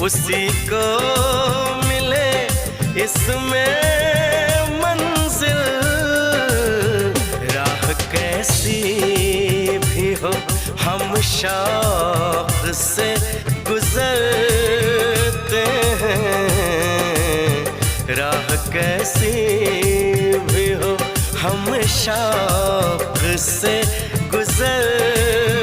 उसी को मिले इसमें मंजिल। राह कैसी भी हो हम शौक से गुजरते हैं। राह कैसी भी हो हम शौक से गुजर